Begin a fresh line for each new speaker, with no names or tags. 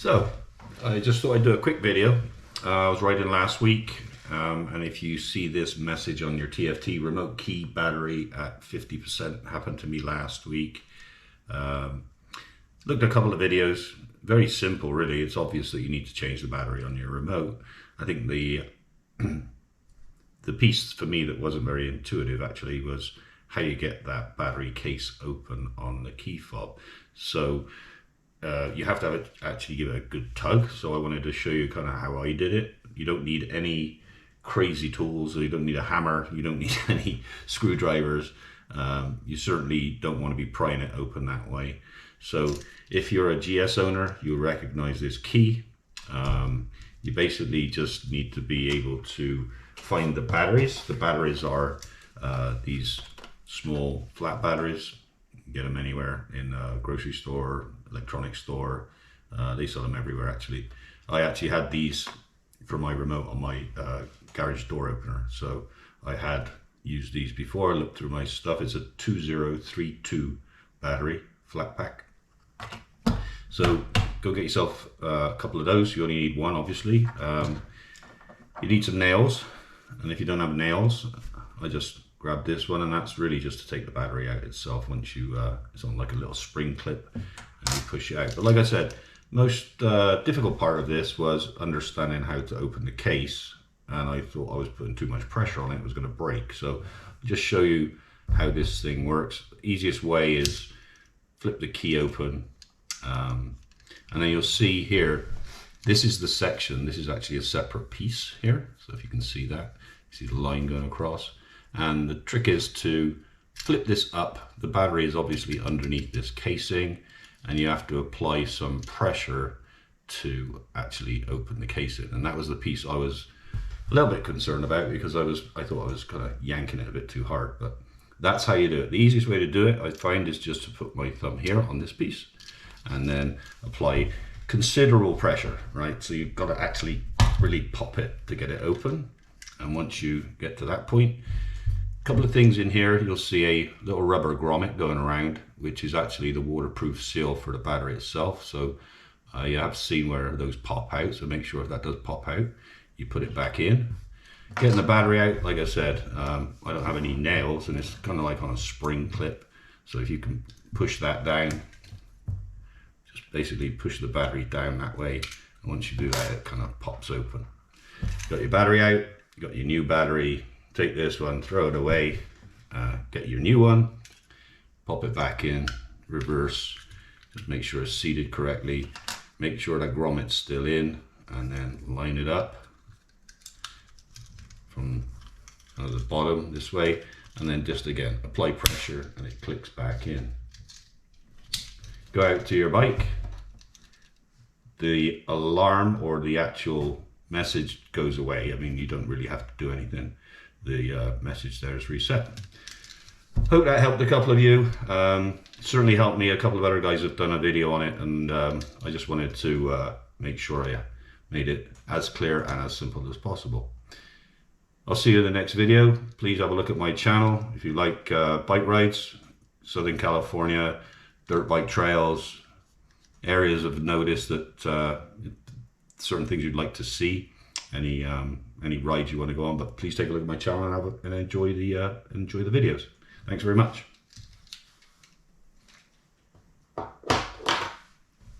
So, I just thought I'd do a quick video. I was riding last week, and if you see this message on your TFT, remote key battery at 50%, happened to me last week. Looked at a couple of videos, very simple really. It's obvious that you need to change the battery on your remote. I think the piece for me that wasn't very intuitive actually was how you get that battery case open on the key fob. So you have to actually give it a good tug. So I wanted to show you kind of how I did it. You don't need any crazy tools. You don't need a hammer. You don't need any screwdrivers. You certainly don't want to be prying it open that way. So if you're a GS owner, you'll recognize this key. You basically just need to be able to find the batteries. The batteries are these small flat batteries. You can get them anywhere in a grocery store, electronics store. They sell them everywhere actually. I actually had these for my remote on my garage door opener. So I had used these before. I looked through my stuff. It's a 2032 battery flat pack. So go get yourself a couple of those. You only need one, obviously. You need some nails, and if you don't have nails, I just grab this one, and that's really just to take the battery out itself. Once you it's on like a little spring clip, and you push it out. But like I said, most difficult part of this was understanding how to open the case, and I thought I was putting too much pressure on it, it was going to break. So I'll just show you how this thing works. The easiest way is flip the key open, and then you'll see here, this is the section. This is actually a separate piece here. So if you can see that, you see the line going across. And the trick is to flip this up. The battery is obviously underneath this casing, and you have to apply some pressure to actually open the casing. And that was the piece I was a little bit concerned about, because I thought I was kind of yanking it a bit too hard. But that's how you do it. The easiest way to do it, I find, is just to put my thumb here on this piece and then apply considerable pressure, right? So you've got to actually really pop it to get it open. And once you get to that point, a couple of things in here, you'll see a little rubber grommet going around, which is actually the waterproof seal for the battery itself. So you have seen where those pop out, so make sure if that does pop out, you put it back in. Getting the battery out, like I said, I don't have any nails, and it's kind of like on a spring clip. So if you can push that down, just basically push the battery down that way. And once you do that, it kind of pops open. Got your battery out, you got your new battery. Take this one, throw it away, get your new one, pop it back in, reverse, just make sure it's seated correctly, make sure that grommet's still in, and then line it up from the bottom this way, and then just again apply pressure and it clicks back in. Go out to your bike, the alarm or the actual message goes away. I mean, you don't really have to do anything. The message there is reset. Hope that helped a couple of you. Certainly helped me. A couple of other guys have done a video on it, and I just wanted to make sure I made it as clear and as simple as possible. I'll see you in the next video. Please have a look at my channel if you like bike rides, Southern California, dirt bike trails, areas of notice that certain things you'd like to see, any rides you want to go on. But please take a look at my channel and enjoy the videos. Thanks very much.